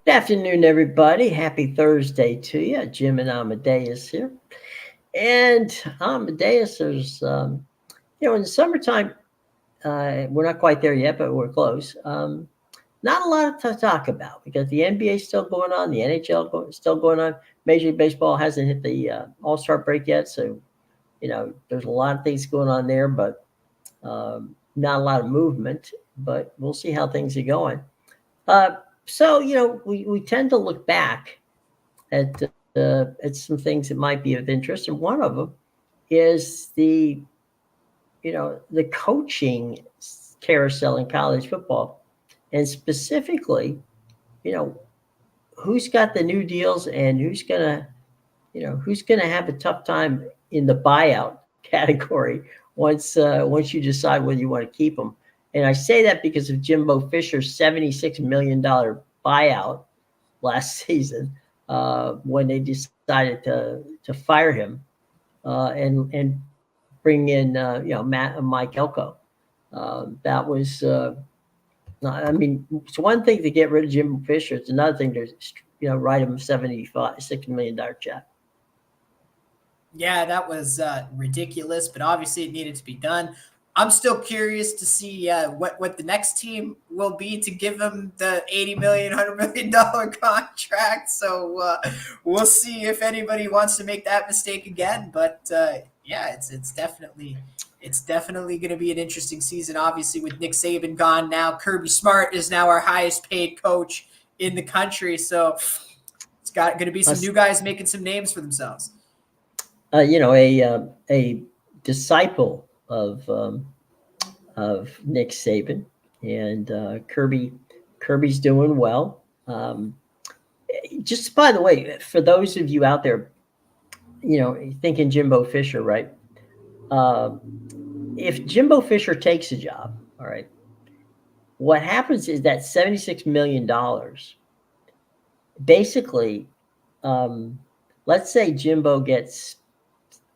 Good afternoon, everybody. Happy Thursday to you. Jim and Amadeus here. And Amadeus is, in the summertime, we're not quite there yet, but we're close. Not a lot to talk about because the NBA is still going on, the NHL is still going on. Major League Baseball hasn't hit the All-Star break yet, so there's a lot of things going on there, but not a lot of movement. But we'll see how things are going. We tend to look back at some things that might be of interest, and one of them is the coaching carousel in college football, and specifically, you know, who's got the new deals and who's gonna have a tough time in the buyout category once you decide whether you want to keep them. And I say that because of Jimbo Fisher's $76 million buyout last season, when they decided to fire him and bring in Mike Elko. That was it's one thing to get rid of Jimbo Fisher. It's another thing to write him $76 million check. Yeah, that was ridiculous, but obviously it needed to be done. I'm still curious to see what the next team will be to give him the $80 million, $100 million contract. So we'll see if anybody wants to make that mistake again. But it's definitely going to be an interesting season. Obviously, with Nick Saban gone now, Kirby Smart is now our highest paid coach in the country. So it's going to be some new guys making some names for themselves. A disciple of Nick Saban, and Kirby's doing well. Just by the way, for those of you out there, thinking Jimbo Fisher, right? If Jimbo Fisher takes a job, all right, what happens is that $76 million, basically, let's say Jimbo gets,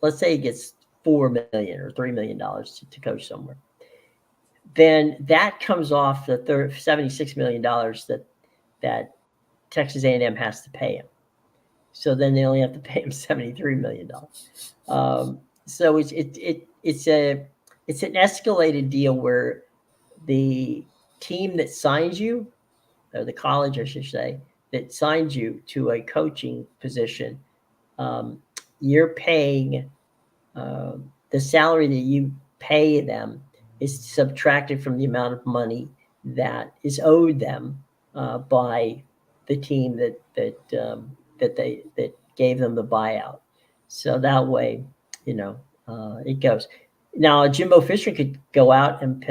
let's say he gets $4 million or $3 million to coach somewhere, then that comes off the $76 million that Texas A&M has to pay him. So then they only have to pay him $73 million. So it's an escalated deal where the team that signs you, or the college, I should say, that signs you to a coaching position, you're paying the salary that you pay them is subtracted from the amount of money that is owed them by the team that gave them the buyout. So that way, it goes. Now, Jimbo Fisher could go out and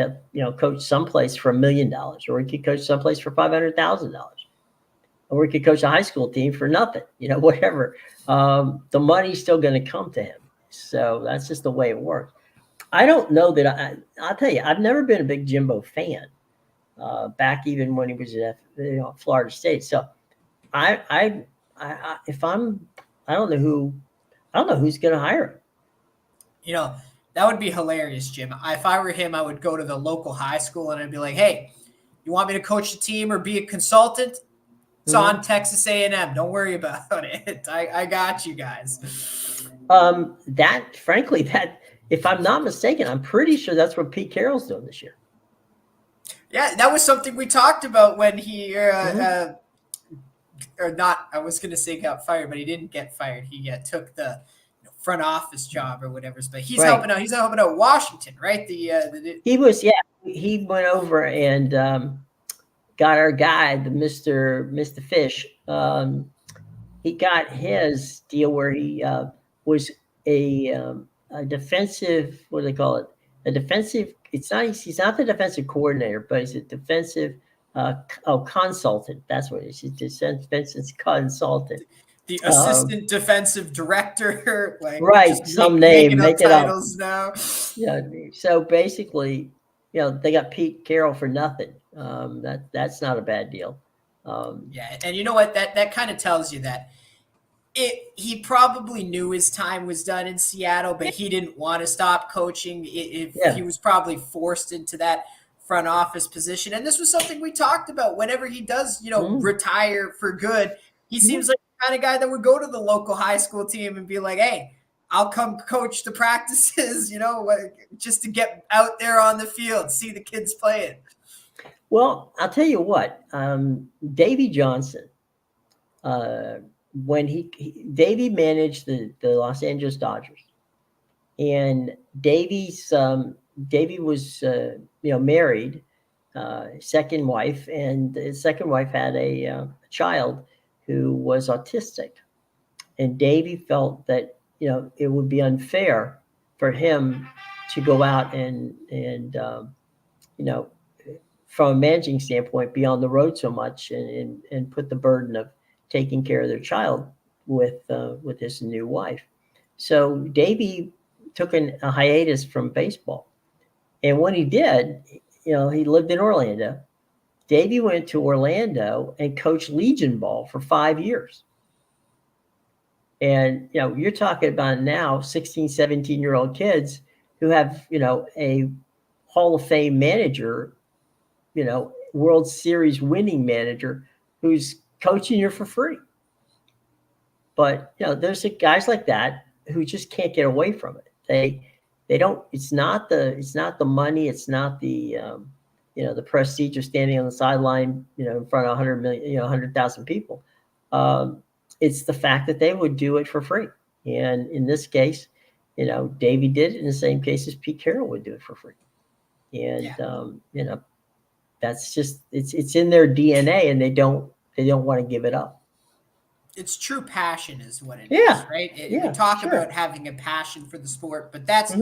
coach someplace for $1 million, or he could coach someplace for $500,000, or he could coach a high school team for nothing. Whatever. The money's still going to come to him. So that's just the way it works. I don't know that I'll tell you, I've never been a big Jimbo fan. Back even when he was at Florida State. So I don't know who's going to hire him. That would be hilarious, Jim. If I were him, I would go to the local high school and I'd be like, hey, you want me to coach the team or be a consultant? It's on Texas A&M. Don't worry about it. I got you guys. Frankly, if I'm not mistaken, I'm pretty sure that's what Pete Carroll's doing this year. Yeah, that was something we talked about when he or not. I was going to say got fired, but he didn't get fired. He took the front office job or whatever. But he's helping out. He's helping out Washington, right? He went over and got our guy, the Mr. Fish. He got his deal where he was a defensive. What do they call it? A defensive. He's not the defensive coordinator, but he's a defensive consultant. That's what it is. He's a defensive consultant. The assistant defensive director, right? Some name, make it up. Now. Yeah. So basically, they got Pete Carroll for nothing. That's not a bad deal. Yeah, and you know what? That kind of tells you that he probably knew his time was done in Seattle, but he didn't want to stop coaching. He was probably forced into that front office position. And this was something we talked about whenever he does, retire for good. He seems like the kind of guy that would go to the local high school team and be like, hey, I'll come coach the practices, just to get out there on the field, see the kids playing. Well, I'll tell you what, Davy Johnson, when Davy managed the Los Angeles Dodgers, and Davy was married, second wife, and his second wife had a child who was autistic, and Davy felt that it would be unfair for him to go out and from a managing standpoint, be on the road so much and put the burden of taking care of their child with his new wife. So Davey took a hiatus from baseball, and when he did, he lived in Orlando. Davey went to Orlando and coached Legion ball for 5 years. And you're talking about now 16, 17-year-old kids who have a Hall of Fame manager, World Series winning manager who's coaching you for free. But there's guys like that who just can't get away from it. They don't. It's not the money. It's not the the prestige of standing on the sideline, in front of 100 million, 100,000 people. It's the fact that they would do it for free. And in this case, Davey did it. In the same case as Pete Carroll would do it for free. And that's just it's in their DNA, and they don't want to give it up. It's true passion is what it is, right? We talk sure. about having a passion for the sport, but that's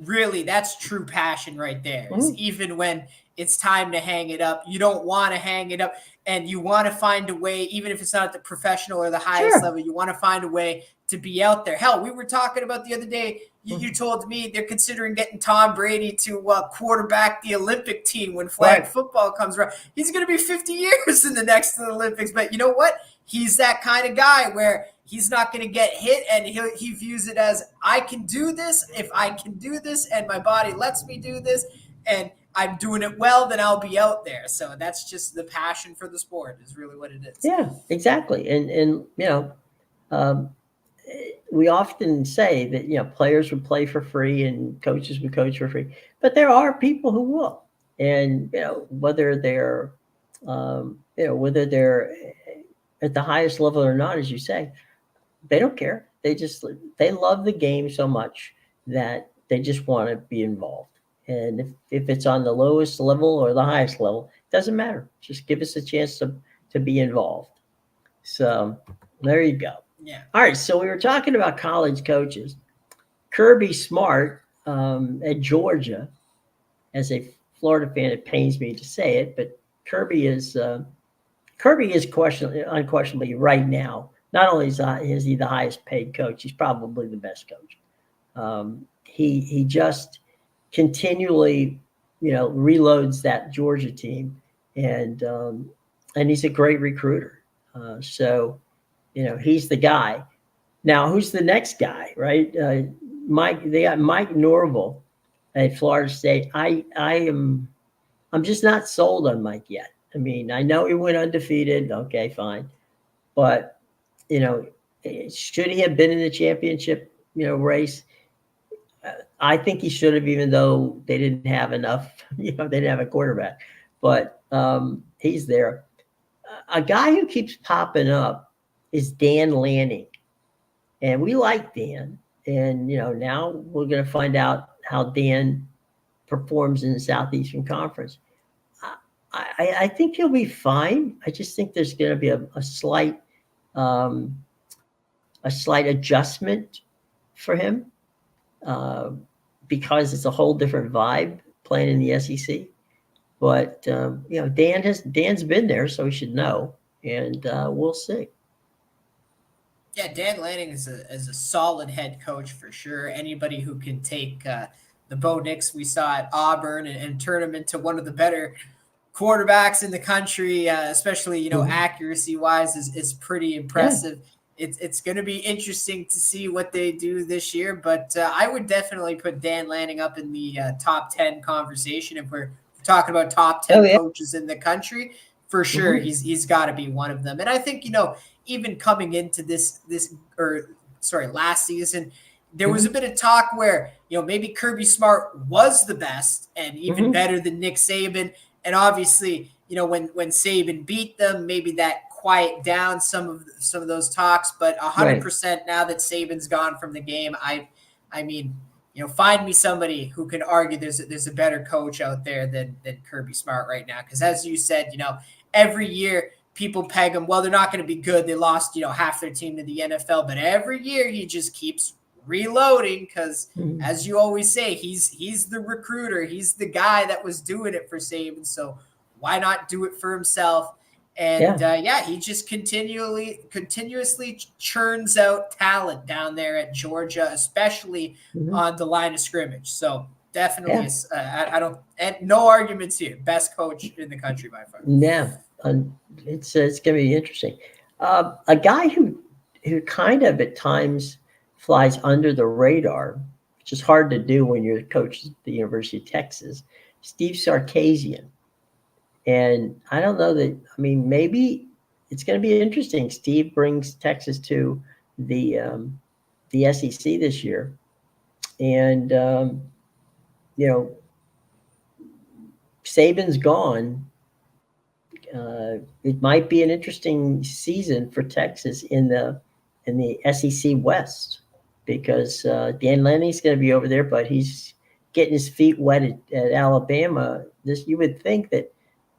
really, that's true passion right there. Even when it's time to hang it up, you don't want to hang it up, and you want to find a way, even if it's not at the professional or the highest level, you want to find a way to be out there. Hell, we were talking about the other day, you told me they're considering getting Tom Brady to quarterback the Olympic team when flag football comes around. He's going to be 50 years in the next Olympics, but you know what? He's that kind of guy where he's not going to get hit, and he views it as, I can do this. If I can do this and my body lets me do this and I'm doing it well, then I'll be out there. So that's just the passion for the sport is really what it is. Yeah, exactly. And we often say that, players would play for free and coaches would coach for free, but there are people who will. And, whether they're at the highest level or not, as you say, they don't care. They love the game so much that they just want to be involved. And if it's on the lowest level or the highest level, it doesn't matter. Just give us a chance to be involved. So there you go. Yeah. All right. So we were talking about college coaches. Kirby Smart at Georgia, as a Florida fan, it pains me to say it, but Kirby is unquestionably right now. Not only is he the highest paid coach, he's probably the best coach. He just continually, reloads that Georgia team, and he's a great recruiter. So, he's the guy. Now, who's the next guy, right? They got Mike Norvell at Florida State. I'm just not sold on Mike yet. I mean, I know he went undefeated. Okay, fine. But, should he have been in the championship, race? I think he should have, even though they didn't have enough, they didn't have a quarterback. But he's there. A guy who keeps popping up is Dan Lanning. And we like Dan. And, now we're going to find out how Dan performs in the Southeastern Conference. I think he'll be fine. I just think there's going to be a slight adjustment for him because it's a whole different vibe playing in the SEC. But Dan's been there, so he should know, and we'll see. Yeah, Dan Lanning is a solid head coach for sure. Anybody who can take the Bo Nix we saw at Auburn and turn him into one of the better quarterbacks in the country, especially accuracy wise, is pretty impressive. Yeah. It's going to be interesting to see what they do this year, but I would definitely put Dan Lanning up in the top 10 conversation if we're talking about top Oh 10 yeah. coaches in the country, for sure, Mm-hmm. he's got to be one of them. And I think, even coming into last season, there was a Mm-hmm. bit of talk where, maybe Kirby Smart was the best and even Mm-hmm. better than Nick Saban. And obviously, when Saban beat them, maybe that quiet down some of those talks. But Right. 100% now that Saban's gone from the game, I mean, find me somebody who can argue there's a better coach out there than Kirby Smart right now. Because as you said, every year people peg him. Well, they're not going to be good. They lost, half their team to the NFL, but every year he just keeps reloading because, Mm-hmm. as you always say, he's the recruiter. He's the guy that was doing it for Saban. So why not do it for himself? And Yeah. he just continuously churns out talent down there at Georgia, especially Mm-hmm. on the line of scrimmage. So definitely, Yeah. I don't, and no arguments here. Best coach in the country by far. Yeah. It's going to be interesting. A guy who kind of at times flies under the radar, which is hard to do when you're the coach at the University of Texas, Steve Sarkisian. And I don't know that. I mean, maybe it's going to be interesting. Steve brings Texas to the SEC this year, and you know Saban's gone. It might be an interesting season for Texas in the SEC West because Dan Lanning's going to be over there, but he's getting his feet wet at Alabama. You would think that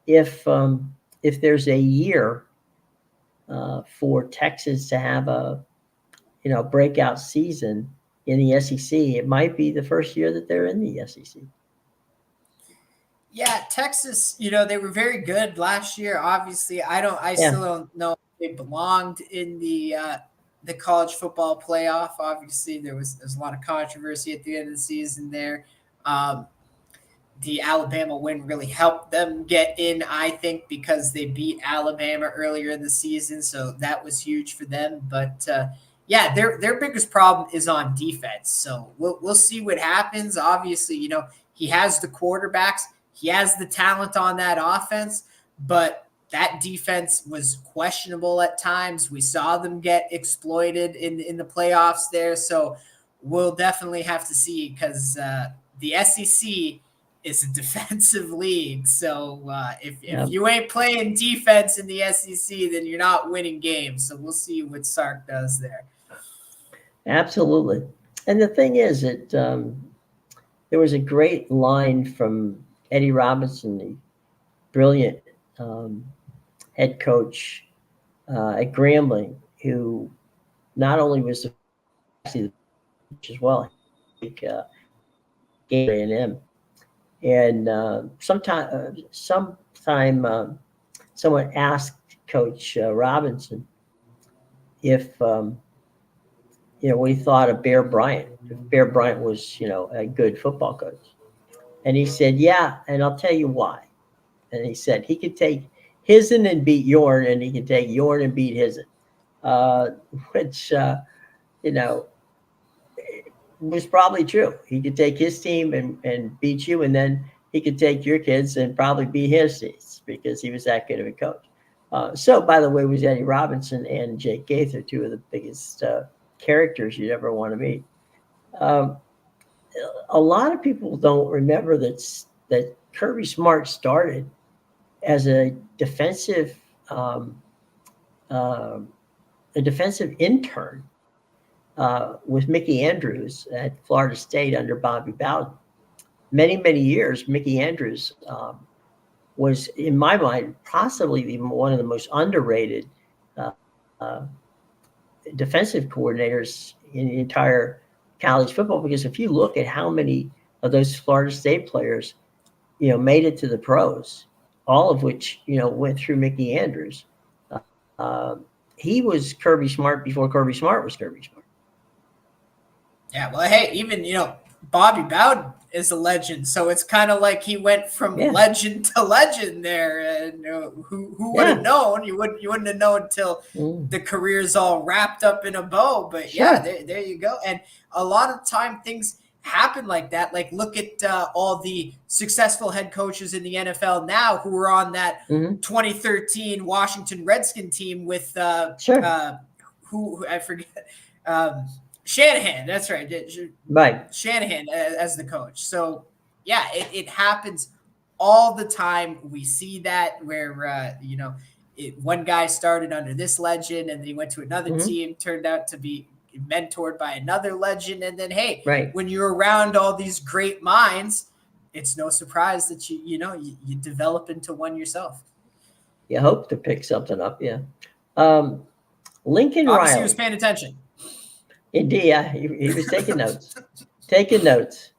if there's a year for Texas to have a breakout season in the SEC, it might be the first year that they're in the SEC. Yeah, Texas, they were very good last year. Obviously, I Yeah. still don't know if they belonged in the college football playoff. Obviously, there's a lot of controversy at the end of the season there. Um, the Alabama win really helped them get in, I think, because they beat Alabama earlier in the season, so that was huge for them. But their biggest problem is on defense. So we'll see what happens. Obviously, he has the quarterbacks, he has the talent on that offense, but that defense was questionable at times. We saw them get exploited in the playoffs there, so we'll definitely have to see because the SEC is a defensive league. So if you ain't playing defense in the SEC, then you're not winning games. So we'll see what Sark does there. Absolutely. And the thing is that there was a great line from Eddie Robinson, the brilliant head coach at Grambling, who not only was the as well, A&M, and sometime someone asked Coach Robinson if what he thought of Bear Bryant, if Bear Bryant was a good football coach, and he said, "Yeah, and I'll tell you why." And he said he could take Hisn and beat Yorn, and he could take Yorn and beat Hisn, which you know was probably true. He could take his team and beat you, and then he could take your kids and probably beat his teams because he was that good of a coach. So, by the way, was Eddie Robinson and Jake Gaither, two of the biggest characters you'd ever want to meet. Um, a lot of people don't remember that Kirby Smart started as um, uh, a defensive intern with Mickey Andrews at Florida State under Bobby Bowden. Many, many years, Mickey Andrews was, in my mind, possibly even one of the most underrated uh, uh, defensive coordinators in the entire college football. Because if you look at how many of those Florida State players, made it to the pros, all of which, went through Mickey Andrews. Uh, he was Kirby Smart before Kirby Smart was Kirby Smart. Yeah, well, hey, even Bobby Bowden is a legend, so it's kind of like he went from legend to legend there. And who would have known? You wouldn't have known until the career's all wrapped up in a bow. But there you go. And a lot of time things happen like that. Like, look at all the successful head coaches in the NFL now who were on that 2013 Washington Redskin team with Sure. who I forget. Shanahan, that's right. Right. Shanahan as the coach. So yeah, it happens all the time. We see that where one guy started under this legend and then he went to another team, turned out to be mentored by another legend, and then hey, Right. when you're around all these great minds, it's no surprise that you develop into one yourself. You hope to pick something up. Yeah. Lincoln Obviously, he was Riley. paying attention. Indeed, yeah, he was taking notes. Taking notes.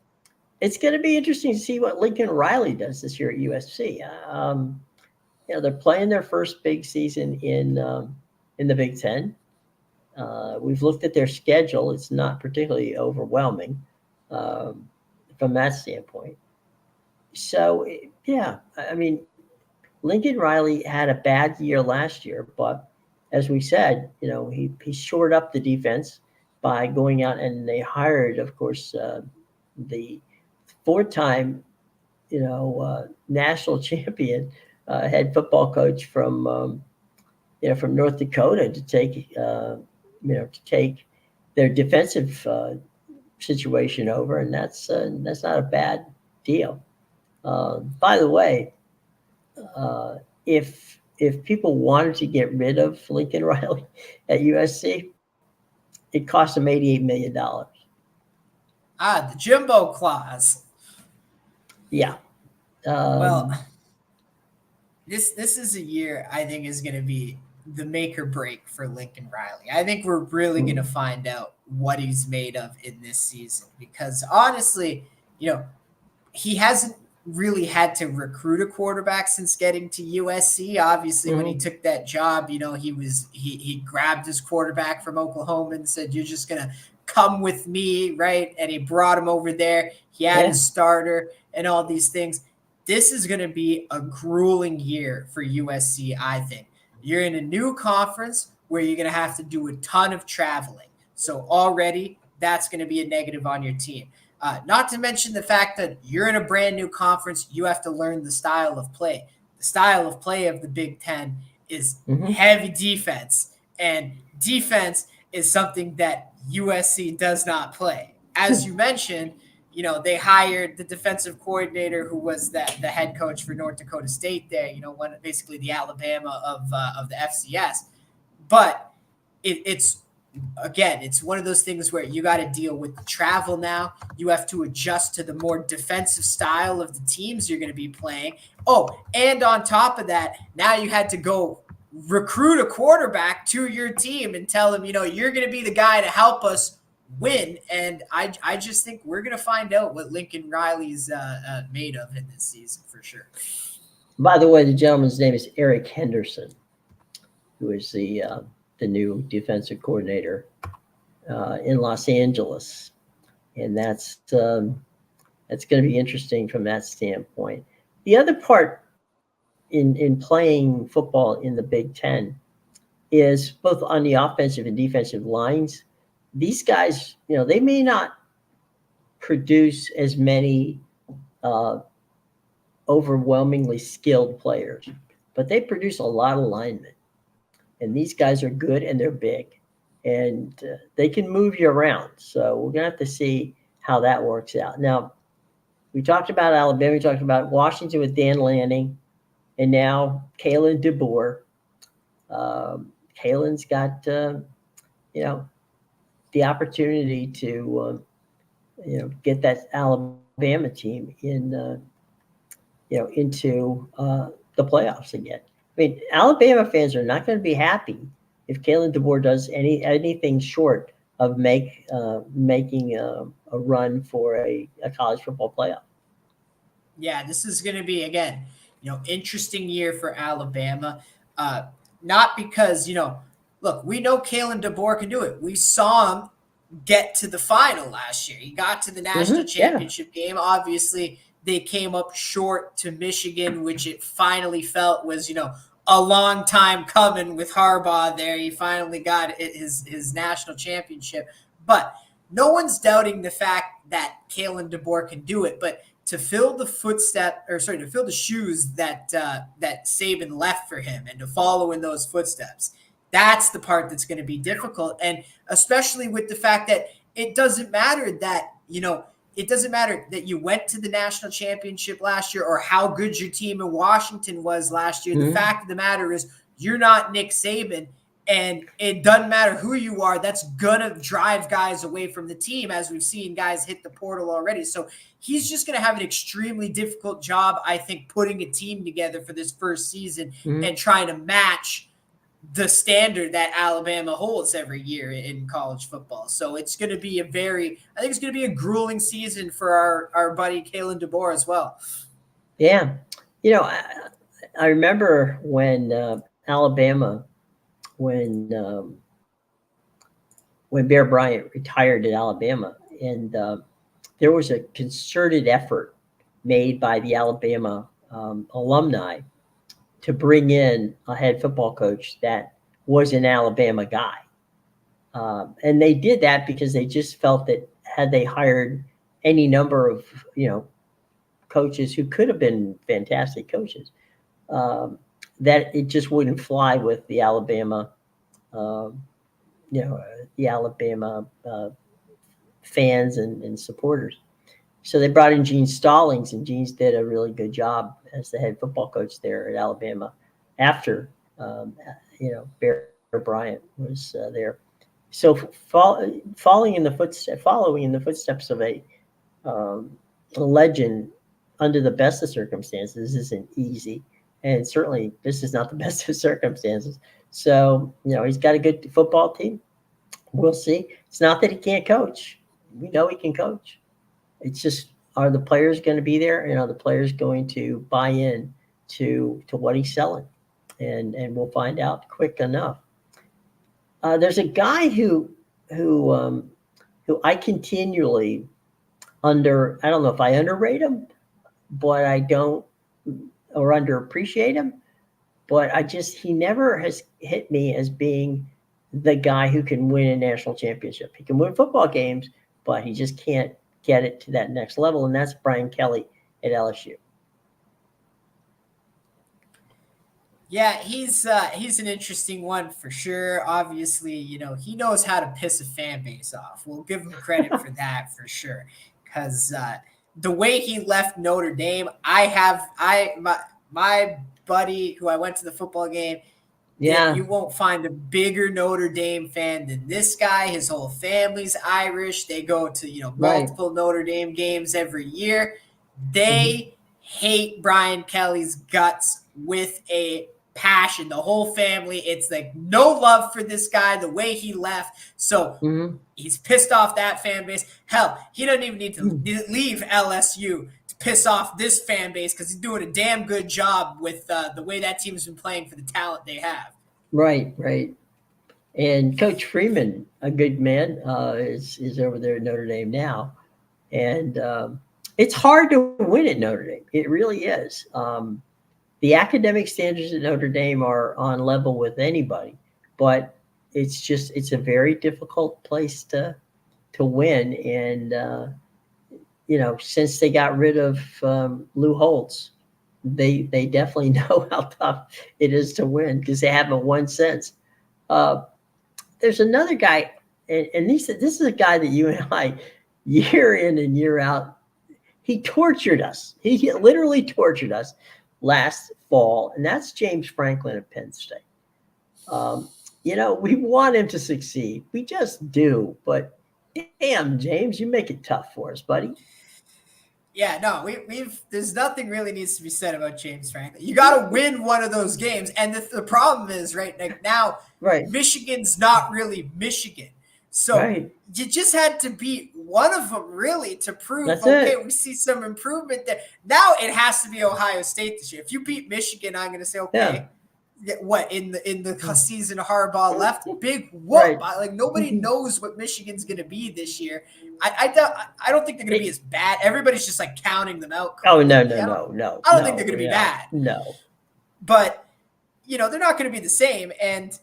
It's going to be interesting to see what Lincoln Riley does this year at USC. They're playing their first big season in the Big Ten. We've looked at their schedule; it's not particularly overwhelming from that standpoint. So, yeah, I mean, Lincoln Riley had a bad year last year, but as we said, he shored up the defense by going out and they hired, of course, the four-time, national champion head football coach from North Dakota to take their defensive situation over, and that's not a bad deal. By the way, if people wanted to get rid of Lincoln Riley at USC, it cost them $88 million. The Jimbo clause. Yeah. Well, this is a year I think is going to be the make or break for Lincoln Riley. I think we're really going to find out what he's made of in this season because honestly, he hasn't really had to recruit a quarterback since getting to USC. Obviously, when he took that job, he grabbed his quarterback from Oklahoma and said, "You're just gonna come with me," right? And he brought him over there. He had his starter and all these things. This is going to be a grueling year for USC, I think. You're in a new conference where you're going to have to do a ton of traveling. So already that's going to be a negative on your team. Not to mention the fact that you're in a brand new conference, you have to learn the style of play. The style of play of the Big Ten is heavy defense, and defense is something that USC does not play. As you mentioned, they hired the defensive coordinator who was the head coach for North Dakota State there, basically the Alabama of the FCS. But it's one of those things where you got to deal with the travel now. You have to adjust to the more defensive style of the teams you're going to be playing. Oh, and on top of that, now you had to go recruit a quarterback to your team and tell him, you're going to be the guy to help us win. And I just think we're going to find out what Lincoln Riley's made of in this season for sure. By the way, the gentleman's name is Eric Henderson, who is the new defensive coordinator in Los Angeles, and that's going to be interesting from that standpoint. The other part in playing football in the Big Ten is both on the offensive and defensive lines. These guys, they may not produce as many overwhelmingly skilled players, but they produce a lot of linemen. And these guys are good and they're big, and they can move you around. So we're going to have to see how that works out. Now, we talked about Alabama, we talked about Washington with Dan Lanning, and now Kalen DeBoer. Kalen's got, the opportunity to, get that Alabama team in, into the playoffs again. I mean, Alabama fans are not going to be happy if Kalen DeBoer does anything short of making a run for a college football playoff. Yeah, this is going to be, again, interesting year for Alabama. Not because, look, we know Kalen DeBoer can do it. We saw him get to the final last year. He got to the national championship game. Obviously, they came up short to Michigan, which it finally felt was, a long time coming with Harbaugh there. He finally got his national championship. But no one's doubting the fact that Kalen DeBoer can do it, but to fill the to fill the shoes that that Saban left for him and to follow in those footsteps, that's the part that's going to be difficult. And especially with the fact that it doesn't matter that, it doesn't matter that you went to the national championship last year or how good your team in Washington was last year. Mm-hmm. The fact of the matter is you're not Nick Saban. And it doesn't matter who you are, that's going to drive guys away from the team, as we've seen guys hit the portal already. So he's just going to have an extremely difficult job, I think, putting a team together for this first season and trying to match the standard that Alabama holds every year in college football. So it's going to be I think it's going to be a grueling season for our buddy Kalen DeBoer as well. Yeah. I remember when Alabama, when Bear Bryant retired at Alabama, and there was a concerted effort made by the Alabama alumni to bring in a head football coach that was an Alabama guy. And they did that because they just felt that had they hired any number of, coaches who could have been fantastic coaches, that it just wouldn't fly with the Alabama, fans and supporters. So they brought in Gene Stallings, and Gene's did a really good job as the head football coach there at Alabama after, Bear Bryant was there. So following in the footsteps of a legend under the best of circumstances isn't easy. And certainly this is not the best of circumstances. So, he's got a good football team. We'll see. It's not that he can't coach. We know he can coach. It's just, are the players going to be there? And are the players going to buy in to what he's selling? And we'll find out quick enough. There's a guy who I continually I don't know if I underrate him, but I don't, or underappreciate him, but he never has hit me as being the guy who can win a national championship. He can win football games, but he just can't get it to that next level, and that's Brian Kelly at LSU. Yeah, he's an interesting one for sure. Obviously, he knows how to piss a fan base off. We'll give him credit for that for sure. Because the way he left Notre Dame, my buddy who I went to the football game, you won't find a bigger Notre Dame fan than this guy. His whole family's Irish. They go to multiple Notre Dame games every year. They hate Brian Kelly's guts with a passion. The whole family, it's like no love for this guy, the way he left. So he's pissed off that fan base. Hell, he doesn't even need to leave LSU to piss off this fan base because he's doing a damn good job with the way that team's been playing for the talent they have. Right. And Coach Freeman, a good man, is over there at Notre Dame now. And it's hard to win at Notre Dame. It really is. The academic standards at Notre Dame are on level with anybody, but it's a very difficult place to win. And, since they got rid of Lou Holtz, they definitely know how tough it is to win because they haven't won since. There's another guy, and this is a guy that you and I, year in and year out, he tortured us. He literally tortured us last fall, and that's James Franklin at Penn State. We want him to succeed. We just do. But damn, James, you make it tough for us, buddy. Yeah, no, there's nothing really needs to be said about James Franklin. You got to win one of those games. And the problem is now, Michigan's not really Michigan. So you just had to beat one of them really to prove, we see some improvement there. Now it has to be Ohio State this year. If you beat Michigan, I'm going to say, what in the season Harbaugh left? Big whoop. Like nobody knows what Michigan's going to be this year. I don't think they're going to be as bad. Everybody's just like counting them out. Oh, no. I don't think they're going to be bad. No. But, they're not going to be the same. And,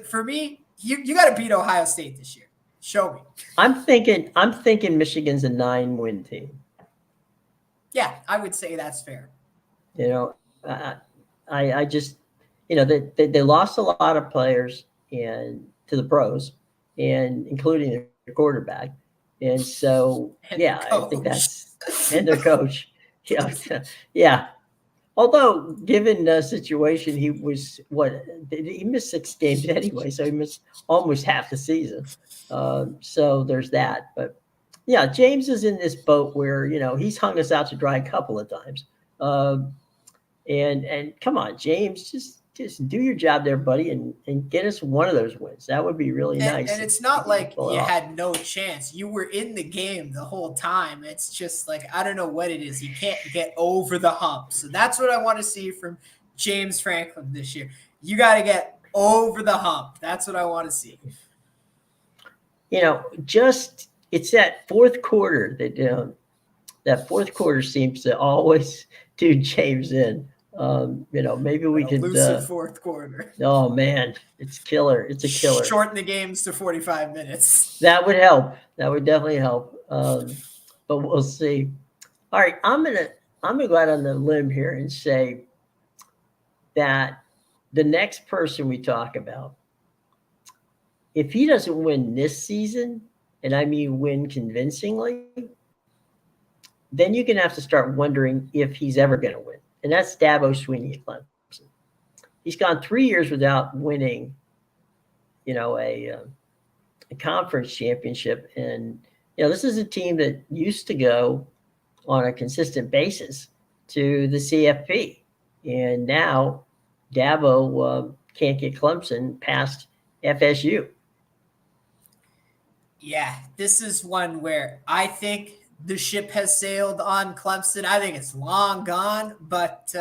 for me, you got to beat Ohio State this year. Show me. I'm thinking Michigan's a 9-win team. Yeah, I would say that's fair. You know, I just, they lost a lot of players and to the pros, and including their quarterback, and so And yeah, their I think coach. that's and their coach. Yeah, yeah. Although, given the situation, he was he missed 6 games anyway, so he missed almost half the season. So there's that. But yeah, James is in this boat where he's hung us out to dry a couple of times. Um, and come on, James, just do your job there, buddy, and get us one of those wins. That would be really nice And if it's not you could like pull it you off. had no chance. You were in the game the whole time. It's just like, I don't know what it is. You can't get over the hump. So that's what I want to see from James Franklin this year. You got to get over the hump. That's what I want to see. Just it's that fourth quarter that fourth quarter seems to always do James in. Maybe An we could. elusive fourth quarter. Oh man, it's killer. It's a killer. Shorten the games to 45 minutes. That would help. That would definitely help. But we'll see. All right, I'm gonna go out on the limb here and say that the next person we talk about, if he doesn't win this season, and I mean win convincingly, then you're gonna have to start wondering if he's ever gonna win. And that's Dabo Sweeney at Clemson. He's gone 3 years without winning, a conference championship, and this is a team that used to go on a consistent basis to the CFP, and now Dabo can't get Clemson past FSU. Yeah, this is one where I think the ship has sailed on Clemson. I think it's long gone, but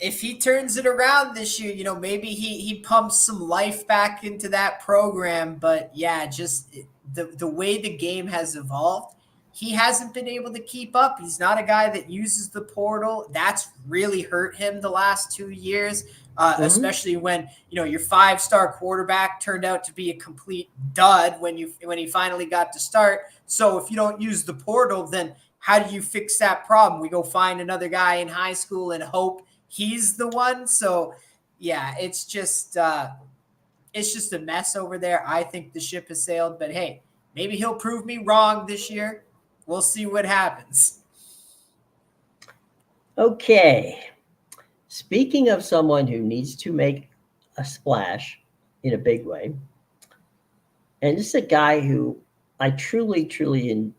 if he turns it around this year, maybe he pumps some life back into that program. But yeah, just the way the game has evolved, he hasn't been able to keep up. He's not a guy that uses the portal. That's really hurt him the last 2 years, especially when your 5-star quarterback turned out to be a complete dud when he finally got to start. So if you don't use the portal, then how do you fix that problem? We go find another guy in high school and hope he's the one. So yeah, it's just a mess over there. I think the ship has sailed, but hey, maybe he'll prove me wrong this year. We'll see what happens. Okay. Speaking of someone who needs to make a splash in a big way, and this is a guy who I truly, truly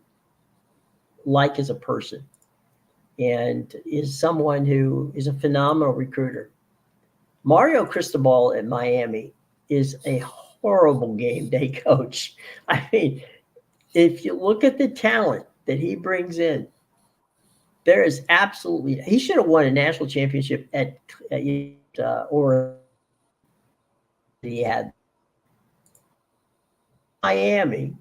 like as a person, and is someone who is a phenomenal recruiter. Mario Cristobal at Miami is a horrible game day coach. I mean, if you look at the talent that he brings in, there is absolutely, he should have won a national championship or he had Miami.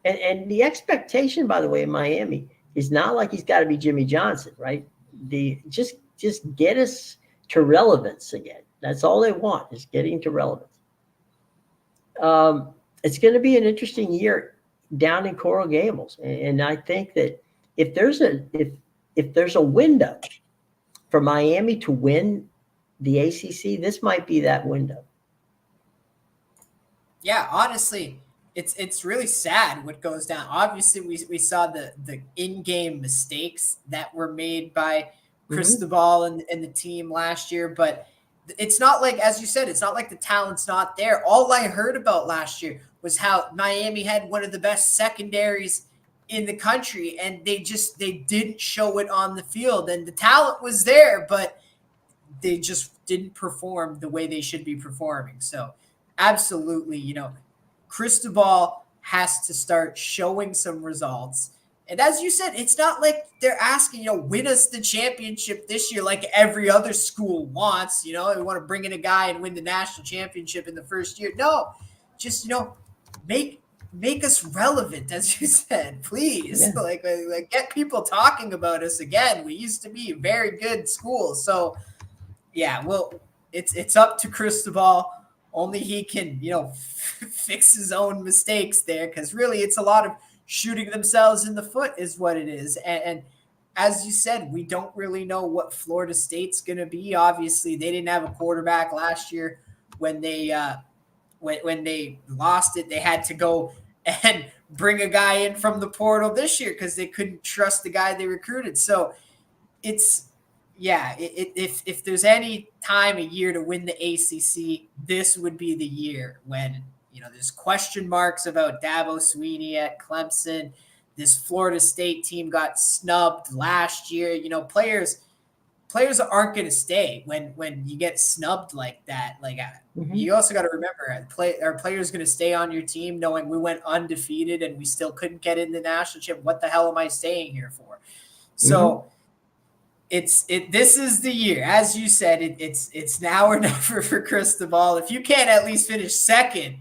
And the expectation, by the way, in Miami is not like he's got to be Jimmy Johnson, right? Just get us to relevance again. That's all they want, is getting to relevance. It's going to be an interesting year down in Coral Gables, and I think that if there's a window for Miami to win the ACC, this might be that window. Yeah, honestly, it's really sad what goes down. Obviously, we saw the in-game mistakes that were made by Cristobal and the team last year, but it's not like, as you said, it's not like the talent's not there. All I heard about last year was how Miami had one of the best secondaries in the country, and they didn't show it on the field. And the talent was there, but they just didn't perform the way they should be performing. So absolutely, Cristobal has to start showing some results. And as you said, it's not like they're asking, win us the championship this year like every other school wants. They want to bring in a guy and win the national championship in the first year. No, just, make us relevant, as you said, please. Yeah. Like get people talking about us again. We used to be a very good school. So yeah, well, it's up to Cristobal. only he can, fix his own mistakes there. Because really, it's a lot of shooting themselves in the foot is what it is. And as you said, we don't really know what Florida State's going to be. Obviously, they didn't have a quarterback last year when they when they lost it. They had to go and bring a guy in from the portal this year because they couldn't trust the guy they recruited. So it's if there's any time a year to win the ACC, this would be the year when there's question marks about Dabo Swinney at Clemson. This Florida State team got snubbed last year. Players aren't going to stay when you get snubbed like that. Like you also got to remember, are players going to stay on your team knowing we went undefeated and we still couldn't get in the national championship? What the hell am I staying here for? So this is the year, as you said. It's now or never for Cristobal. If you can't at least finish second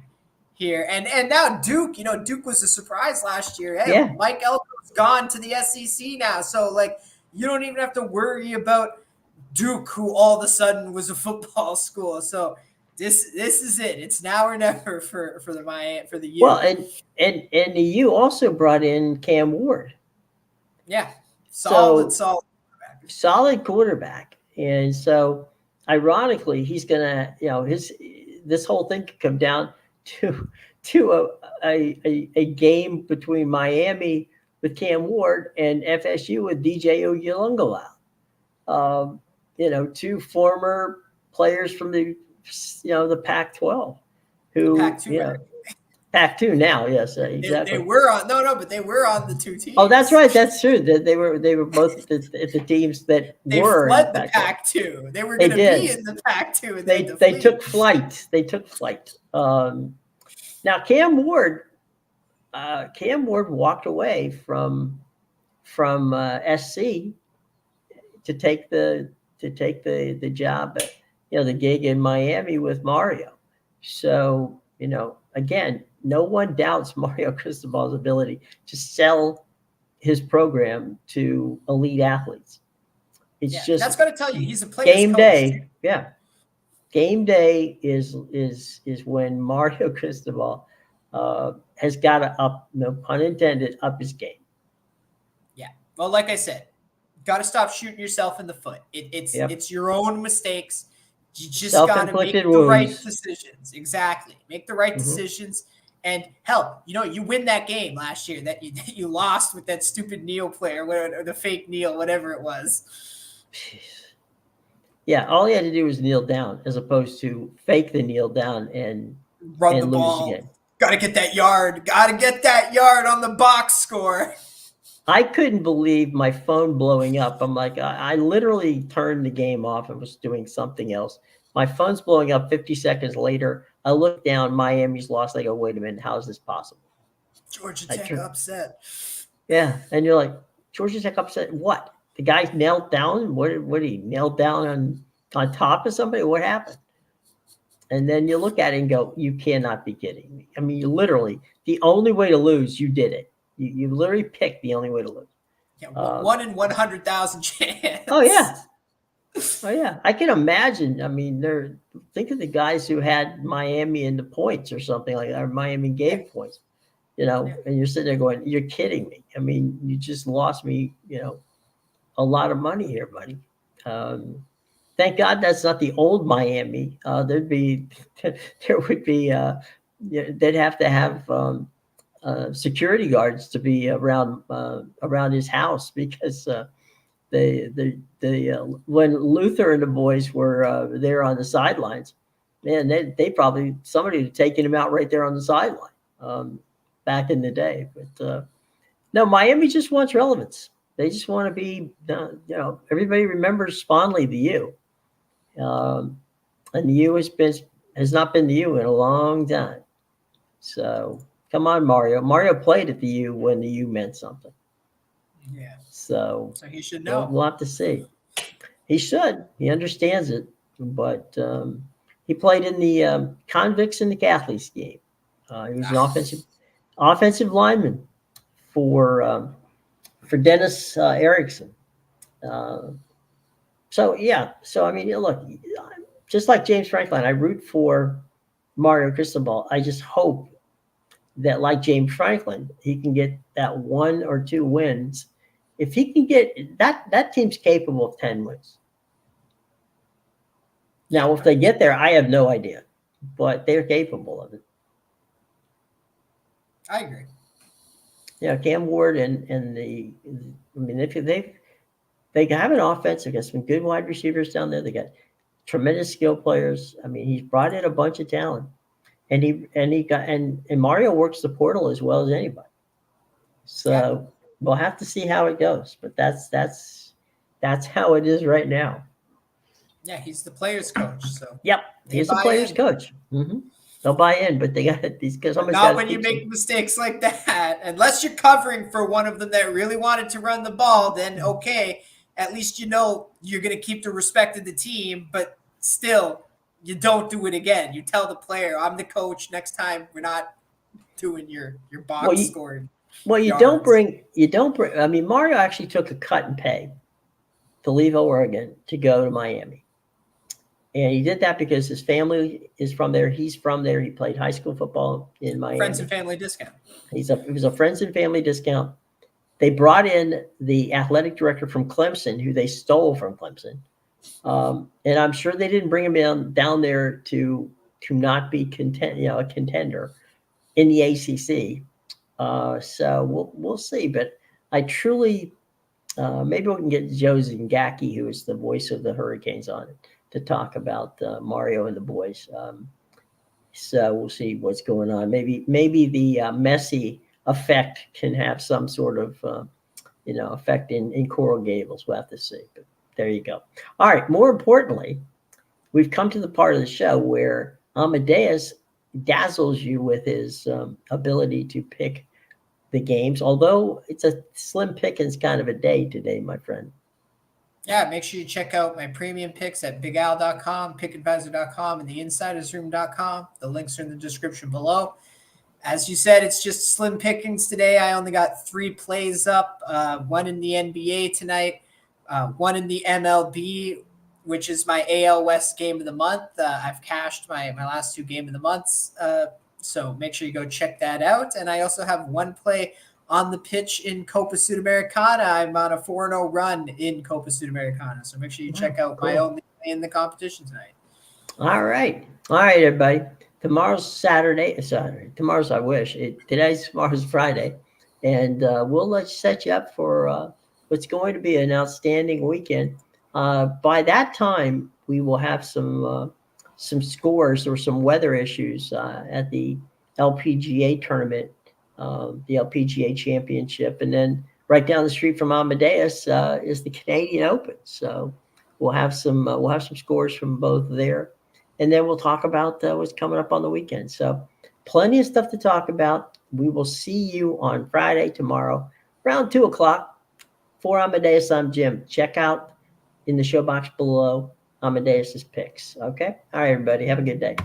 here, and now Duke. Duke was a surprise last year. Hey, Mike Elko's gone to the SEC now, so you don't even have to worry about Duke, who all of a sudden was a football school. So this is it. It's now or never for the U. Well, and the U also brought in Cam Ward. Yeah, solid quarterback. And so, ironically, he's gonna, this whole thing could come down to a game between Miami with Cam Ward and FSU with DJ Uiagalelei. Two former players from the Pac-12 who Pac-2, Pac-2 now, yes, exactly. They were on but they were on the two teams. Oh, that's right. That's true. That they were both the teams that they were fled the Pac-2. They were going to be in the Pac-2. And they took flight. Now Cam Ward walked away from SC to take the job at the gig in Miami with Mario. So again, no one doubts Mario Cristobal's ability to sell his program to elite athletes. It's just that's going to tell you he's a player's game coach. Day. Yeah, game day is when Mario Cristobal has got to up, no pun intended, up his game. Yeah. Well, like I said, got to stop shooting yourself in the foot. It's your own mistakes. You just got to make the right decisions. Exactly. Make the right decisions. And hell, you win that game last year that you lost with that stupid Neil player, or the fake Neil, whatever it was. Yeah, all he had to do was kneel down, as opposed to fake the kneel down and run the ball. Got to get that yard. Got to get that yard on the box score. I couldn't believe my phone blowing up. I'm like, I literally turned the game off and was doing something else. My phone's blowing up 50 seconds later. I look down, Miami's lost. I go, wait a minute, how is this possible? Georgia Tech upset. Yeah, and you're like, Georgia Tech upset? What? The guy knelt down? What did he kneel down on top of somebody? What happened? And then you look at it and go, you cannot be kidding me. I mean, you literally, the only way to lose, you did it. You literally picked the only way to lose. Yeah, 1 in 100,000 chance. Oh yeah. I can imagine. I mean, think of the guys who had Miami in the points or something like that, or Miami gave points, and you're sitting there going, you're kidding me. I mean, you just lost me, a lot of money here, buddy. Thank God that's not the old Miami. They'd have to have security guards to be around his house, because when Luther and the boys were there on the sidelines, man, they probably, somebody had taken him out right there on the sideline back in the day. But no, Miami just wants relevance. They just want to be, everybody remembers fondly the U, and the U has not been the U in a long time. So come on, Mario. Mario played at the U when the U meant something. Yeah. So he should know. We'll have to see. He should. He understands it. But he played in the Convicts and the Catholics game. He was an offensive lineman for Dennis Erickson. So I mean, look, just like James Franklin, I root for Mario Cristobal. I just hope that, like James Franklin, he can get that 1 or 2 wins. If he can get that team's capable of 10 wins. Now, if they get there, I have no idea, but they're capable of it. I agree. Yeah, Cam Ward and I mean, if they have an offense. They got some good wide receivers down there. They got tremendous skill players. I mean, he's brought in a bunch of talent, and Mario works the portal as well as anybody. So we'll have to see how it goes, but that's how it is right now. Yeah, he's the players' coach. So yep, he's the players' coach. They'll buy in, but they got these because not when you make mistakes like that. Unless you're covering for one of them that really wanted to run the ball, then okay, at least you know you're going to keep the respect of the team. But still, you don't do it again. You tell the player, "I'm the coach. Next time, we're not doing your box scoring." Well, you don't bring. I mean, Mario actually took a cut in pay to leave Oregon to go to Miami. And he did that because his family is from there. He's from there. He played high school football in Miami. Friends and family discount. It was a friends and family discount. They brought in the athletic director from Clemson, who they stole from Clemson. And I'm sure they didn't bring him down there to not be a contender in the ACC. So we'll see. But I truly, maybe we can get Joe Zingaki, who is the voice of the Hurricanes, on it to talk about Mario and the boys. So we'll see what's going on. Maybe the Messi effect can have some sort of effect in Coral Gables. We'll have to see. But there you go. All right. More importantly, we've come to the part of the show where Amedeus dazzles you with his ability to pick the games, although it's a slim pickings kind of a day today, my friend. Yeah, make sure you check out my premium picks at bigal.com, pickadvisor.com, and theinsidersroom.com. The links are in the description below. As you said, it's just slim pickings today. I only got 3 plays up, one in the NBA tonight, one in the MLB, which is my AL West game of the month. I've cashed my last 2 game of the months, so make sure you go check that out. And I also have 1 play on the pitch in Copa Sudamericana. I'm on a 4-0 run in Copa Sudamericana, so make sure you check out my only play in the competition tonight. All right, everybody. Tomorrow's Saturday. Tomorrow's, I wish. Tomorrow's Friday. And we'll set you up for what's going to be an outstanding weekend. By that time, we will have some scores or some weather issues at the LPGA tournament, the LPGA championship. And then right down the street from Amedeus is the Canadian Open. So we'll have some scores from both there. And then we'll talk about what's coming up on the weekend. So plenty of stuff to talk about. We will see you on Friday tomorrow around 2 o'clock. For Amedeus, I'm Jim. Check out in the show box below Amedeus's picks. Okay? All right, everybody. Have a good day.